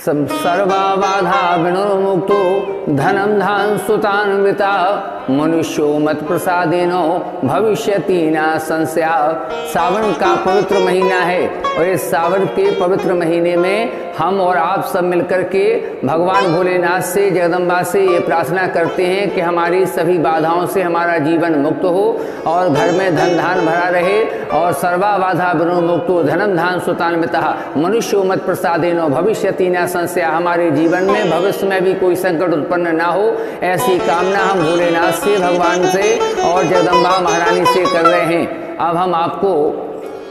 सर्वा बाधा विनुर्मुक्तो धनम धान सुतान्विता मनुष्यो मत प्रसादेनो भविष्यति न संशया। सावन का पवित्र महीना है और इस सावन के पवित्र महीने में हम और आप सब मिलकर के भगवान भोलेनाथ से, जगदम्बा से ये प्रार्थना करते हैं कि हमारी सभी बाधाओं से हमारा जीवन मुक्त हो और घर में धन धान भरा रहे और सर्वा बाधा विनुर्मुक्तो धनम धान सुतान्विता मनुष्यो मत प्रसादेनो भविष्यति न संशया। हमारे जीवन में भविष्य में भी कोई संकट उत्पन्न ना हो, ऐसी कामना हम भोलेनाथ से, भगवान से और जगदम्बा महारानी से कर रहे हैं। अब हम आपको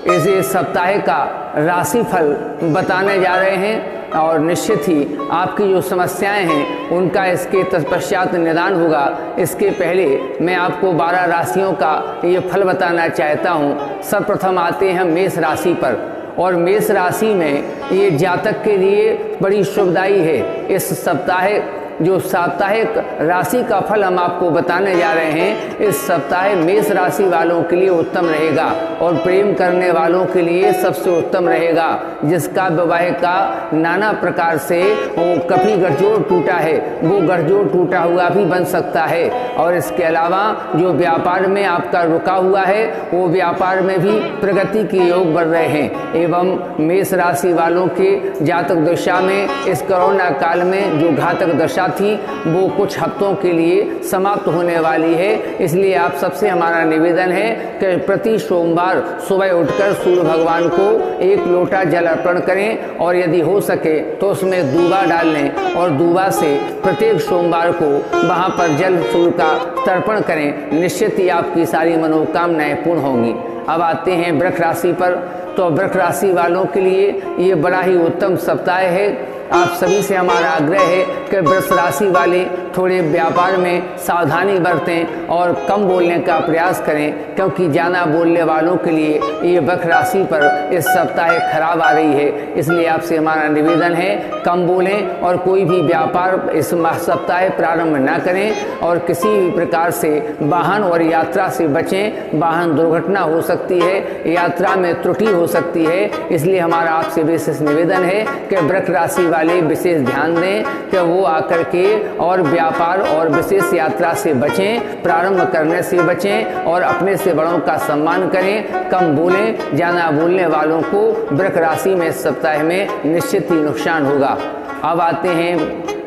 इस सप्ताह का राशिफल बताने जा रहे हैं और निश्चित ही आपकी जो समस्याएं हैं उनका इसके तत्पश्चात निदान होगा। इसके पहले मैं आपको 12 राशियों का ये फल बताना चाहता हूँ। सर्वप्रथम आते हैं मेष राशि पर और मेष राशि में ये जातक के लिए बड़ी शुभदायी है। इस सप्ताह जो साप्ताहिक राशि का फल हम आपको बताने जा रहे हैं, इस सप्ताह मेष राशि वालों के लिए उत्तम रहेगा और प्रेम करने वालों के लिए सबसे उत्तम रहेगा। जिसका विवाह का नाना प्रकार से वो कभी गठजोड़ टूटा है वो गठजोड़ टूटा हुआ भी बन सकता है। और इसके अलावा जो व्यापार में आपका रुका हुआ है वो व्यापार में भी प्रगति के योग बढ़ रहे हैं। एवं मेष राशि वालों के जातक दशा में इस कोरोना काल में जो घातक दशा थी वो कुछ हफ्तों के लिए समाप्त होने वाली है। इसलिए आप सबसे हमारा निवेदन है कि प्रति सोमवार सुबह उठकर सूर्य भगवान को 1 लोटा जल अर्पण करें और यदि हो सके तो उसमें दूबा डाल लें और दूबा से प्रत्येक सोमवार को वहां पर जल सूर्य का तर्पण करें। निश्चित ही आपकी सारी मनोकामनाएं पूर्ण होंगी। अब आते हैं वृष राशि पर। तो वृष राशि वालों के लिए ये बड़ा ही उत्तम सप्ताह है। आप सभी से हमारा आग्रह है कि वृष राशि वाले थोड़े व्यापार में सावधानी बरतें और कम बोलने का प्रयास करें, क्योंकि ज़्यादा बोलने वालों के लिए ये वृष राशि पर इस सप्ताह खराब आ रही है। इसलिए आपसे हमारा निवेदन है कम बोलें और कोई भी व्यापार इस सप्ताह प्रारंभ ना करें और किसी भी प्रकार से वाहन और यात्रा से बचें। वाहन दुर्घटना हो सकती है, यात्रा में त्रुटि हो सकती है। इसलिए हमारा आपसे विशेष निवेदन है कि वृष राशि वाले विशेष ध्यान दें कि वो आकर के और व्यापार और विशेष यात्रा से बचें, प्रारंभ करने से बचें और अपने से बड़ों का सम्मान करें। कम बोलें। ज़्यादा बोलने वालों को वृष राशि में इस सप्ताह में निश्चित ही नुकसान होगा। अब आते हैं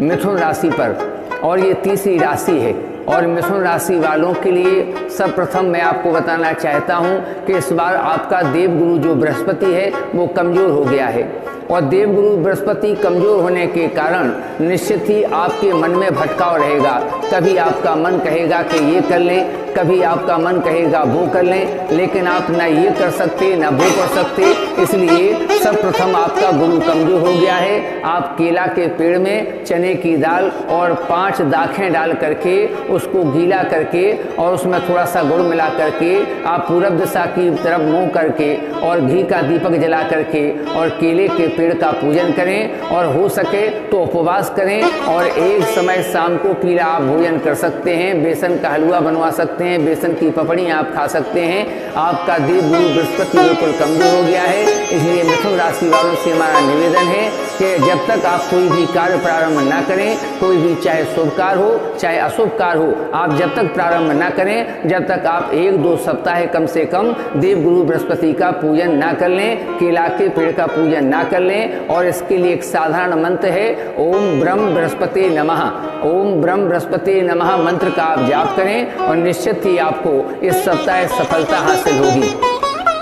मिथुन राशि पर और ये तीसरी राशि है और मिथुन राशि वालों के लिए सर्वप्रथम मैं आपको बताना चाहता हूं कि इस बार आपका देवगुरु जो बृहस्पति है वो कमज़ोर हो गया है और देवगुरु बृहस्पति कमज़ोर होने के कारण निश्चित ही आपके मन में भटकाव रहेगा। कभी आपका मन कहेगा कि ये कर लें, कभी आपका मन कहेगा वो कर लें, लेकिन आप ना ये कर सकते ना वो कर सकते। इसलिए सर्वप्रथम आपका गुरु कमज़ोर हो गया है। आप केला के पेड़ में चने की दाल और 5 दाखें डाल करके उसको गीला करके और उसमें थोड़ा सा गुड़ मिला करके आप पूरब दिशा की तरफ मुँह करके और घी का दीपक जला करके और केले के पेड़ का पूजन करें और हो सके तो उपवास करें और एक समय शाम को पीला आप भोजन कर सकते हैं। बेसन का हलवा बनवा सकते हैं, बेसन की पपड़ी आप खा सकते हैं। आपका देवगुरु बृहस्पति बिल्कुल कमजोर हो गया है। इसलिए मिथुन राशि वालों से हमारा निवेदन है कि जब तक आप कोई भी कार्य प्रारंभ ना करें, कोई भी चाहे शुभ कार्य हो चाहे अशुभ कार्य हो, आप जब तक प्रारंभ ना करें, जब तक आप 1-2 सप्ताह कम से कम देवगुरु बृहस्पति का पूजन ना कर लें, केला के पेड़ का पूजन ना कर लें। और इसके लिए एक साधारण मंत्र है, ओम ब्रह्म बृहस्पति नमः। ओम ब्रह्म बृहस्पति नमः मंत्र का आप जाप करें और निश्चित ही आपको इस सप्ताह सफलता हासिल होगी।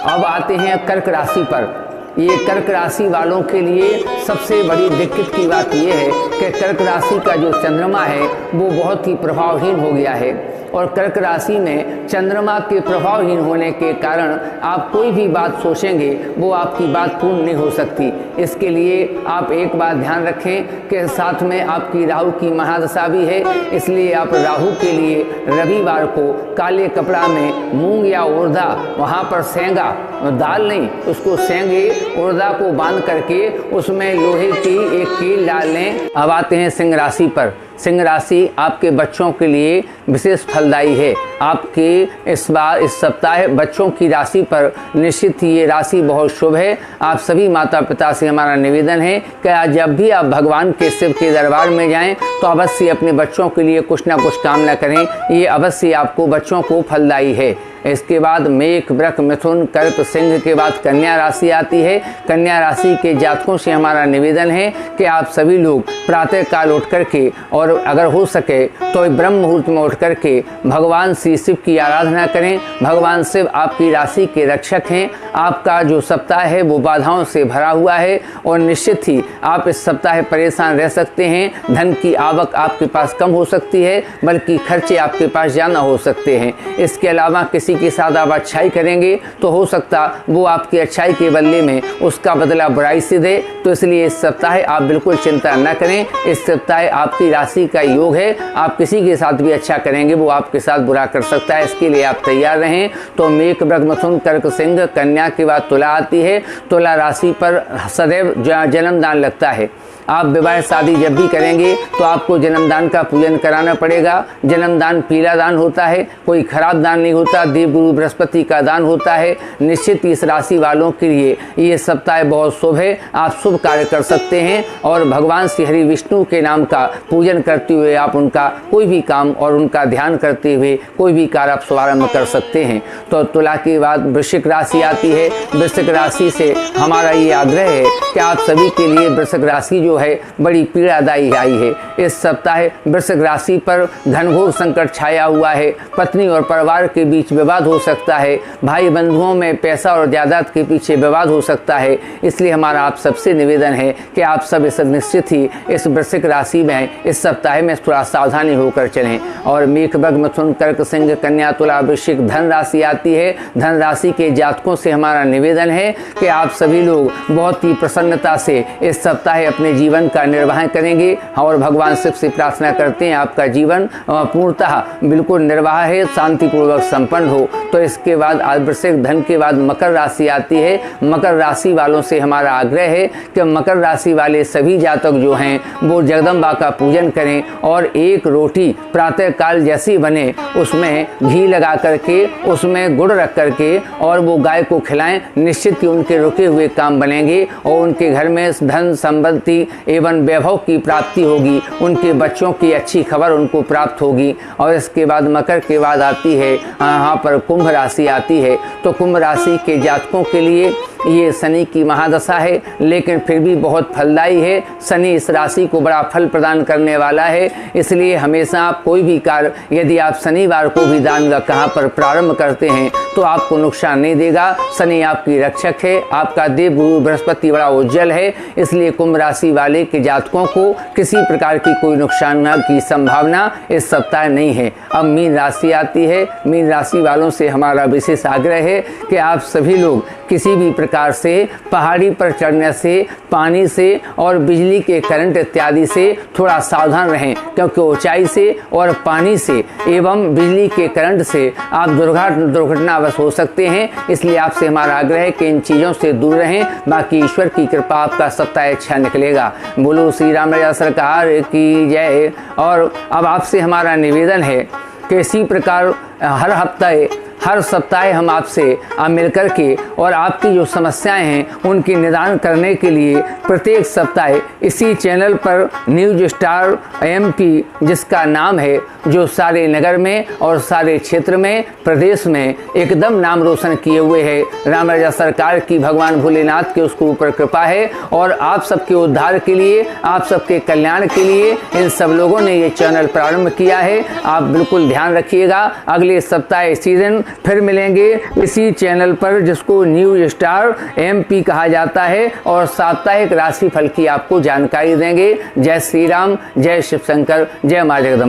अब आते हैं कर्क राशि पर। ये कर्क राशि वालों के लिए सबसे बड़ी दिक्कत की बात यह है कि कर्क राशि का जो चंद्रमा है वो बहुत ही प्रभावहीन हो गया है और कर्क राशि में चंद्रमा के प्रभावहीन होने के कारण आप कोई भी बात सोचेंगे वो आपकी बात पूर्ण नहीं हो सकती। इसके लिए आप एक बात ध्यान रखें कि साथ में आपकी राहु की महादशा भी है। इसलिए आप राहु के लिए रविवार को काले कपड़ा में मूंग या उड़दा वहाँ पर सेंगा दाल नहीं, उसको सेंगे उड़दा को बांध करके उसमें लोहे की एक कील डाल लें। अब आते हैं सिंह राशि पर। सिंह राशि आपके बच्चों के लिए विशेष फलदायी है। आपके इस सप्ताह बच्चों की राशि पर निश्चित ही ये राशि बहुत शुभ है। आप सभी माता पिता से हमारा निवेदन है कि जब भी आप भगवान के शिव के दरबार में जाएं तो अवश्य अपने बच्चों के लिए कुछ ना कुछ कामना करें, ये अवश्य आपको बच्चों को फलदायी है। इसके बाद मेष, वृष, मिथुन, कर्क, सिंह के बाद कन्या राशि आती है। कन्या राशि के जातकों से हमारा निवेदन है कि आप सभी लोग प्रातः काल उठ करके और अगर हो सके तो ब्रह्म मुहूर्त में उठ करके भगवान श्री शिव की आराधना करें। भगवान शिव आपकी राशि के रक्षक हैं। आपका जो सप्ताह है वो बाधाओं से भरा हुआ है और निश्चित ही आप इस सप्ताह परेशान रह सकते हैं। धन की आवक आपके पास कम हो सकती है, बल्कि खर्चे आपके पास ज़्यादा हो सकते हैं। इसके अलावा किसी के साथ आप अच्छाई करेंगे तो हो सकता वो आपकी अच्छाई के बदले में उसका बदला बुराई से दे। तो इसलिए इस सप्ताह आप बिल्कुल चिंता न करें। इस सप्ताह आपकी राशि का योग है, आप किसी के साथ भी अच्छा करेंगे वो आपके साथ बुरा कर सकता है, इसके लिए आप तैयार रहें। तो मेष, वृष, मिथुन, कर्क, सिंह, कन्या के बाद तुला आती है। तुला राशि पर सदैव जन्मदान लगता है। आप विवाह शादी जब भी करेंगे तो आपको जन्मदान का पूजन कराना पड़ेगा। जन्मदान पीला दान होता है, कोई खराब दान नहीं होता, देवगुरु बृहस्पति का दान होता है। निश्चित इस राशि वालों के लिए ये सप्ताह बहुत शुभ है। आप शुभ कार्य कर सकते हैं और भगवान श्री हरि विष्णु के नाम का पूजन करते हुए आप उनका कोई भी काम और उनका ध्यान करते हुए कोई भी कार्य आप शुभारंभ कर सकते हैं। तो तुला के बाद वृश्चिक राशि आती है। वृश्चिक राशि से हमारा ये आग्रह है कि आप सभी के लिए वृश्चिक राशि जो है बड़ी पीड़ादायी आई है। इस सप्ताह वृश्चिक राशि पर घनघोर संकट छाया हुआ है। पत्नी और परिवार के बीच विवाद हो सकता है। भाई बंधुओं में पैसा और जायदाद के पीछे विवाद हो सकता है। इसलिए हमारा आप सबसे निवेदन है कि आप सब इस निश्चित ही इस वृश्चिक राशि में इस सप्ताह में थोड़ा सावधानी होकर चलें। और मेष, वृष, मिथुन, कर्क, सिंह, कन्या, तुला, वृश्चिक धन राशि आती है। धन राशि के जातकों से हमारा निवेदन है कि आप सभी लोग बहुत ही प्रसन्नता से इस सप्ताह अपने जीवन का निर्वाह करेंगे और भगवान शिव से प्रार्थना करते हैं आपका जीवन पूर्णतः बिल्कुल निर्वाह है, शांतिपूर्वक संपन्न हो। तो इसके बाद वृश्चिक धन के बाद मकर राशि आती है। मकर राशि वालों से हमारा आग्रह है कि मकर राशि वाले सभी जातक जो हैं वो जगदम्बा का पूजन करें और एक रोटी प्रातः काल जैसी बने उसमें घी लगा करके उसमें गुड़ रख करके और वो गाय को खिलाएं। निश्चित ही उनके रुके हुए काम बनेंगे और उनके घर में धन संपत्ति एवं वैभव की प्राप्ति होगी। उनके बच्चों की अच्छी खबर उनको प्राप्त होगी। और इसके बाद मकर के बाद आती है यहाँ पर कुंभ राशि आती है। तो कुंभ राशि के जातकों के लिए ये शनि की महादशा है, लेकिन फिर भी बहुत फलदायी है। शनि इस राशि को बड़ा फल प्रदान करने वाला है। इसलिए हमेशा आप कोई भी कार्य यदि आप शनिवार को भी दान कहाँ पर प्रारंभ करते हैं तो आपको नुकसान नहीं देगा। शनि आपकी रक्षक है, आपका देवगुरु बृहस्पति बड़ा उज्जवल है। इसलिए कुंभ राशि वाले के जातकों को किसी प्रकार की कोई नुकसान की संभावना इस सप्ताह नहीं है। अब मीन राशि आती है। मीन राशि वालों से हमारा विशेष आग्रह है कि आप सभी लोग किसी भी प्रकार से पहाड़ी पर चढ़ने से, पानी से और बिजली के करंट इत्यादि से थोड़ा सावधान रहें, क्योंकि ऊंचाई से और पानी से एवं बिजली के करंट से आप दुर्घटनावश हो सकते हैं। इसलिए आपसे हमारा आग्रह है कि इन चीज़ों से दूर रहें। बाकी ईश्वर की कृपा आपका सप्ताह अच्छा निकलेगा। बोलो श्री राम राजा सरकार की जय। और अब आपसे हमारा निवेदन है कि इसी प्रकार हर सप्ताह हम आपसे मिलकर के और आपकी जो समस्याएं हैं उनकी निदान करने के लिए प्रत्येक सप्ताह इसी चैनल पर न्यूज स्टार MP, जिसका नाम है जो सारे नगर में और सारे क्षेत्र में प्रदेश में एकदम नाम रोशन किए हुए है। राम राजा सरकार की भगवान भोलेनाथ के उसके ऊपर कृपा है और आप सबके उद्धार के लिए, आप सबके कल्याण के लिए इन सब लोगों ने ये चैनल प्रारंभ किया है। आप बिल्कुल ध्यान रखिएगा। अगले सप्ताह इसी दिन फिर मिलेंगे इसी चैनल पर, जिसको न्यूज स्टार MP कहा जाता है, और साप्ताहिक राशिफल की आपको जानकारी देंगे। जय श्री राम, जय शिव शंकर, जय मां जगदम्बा।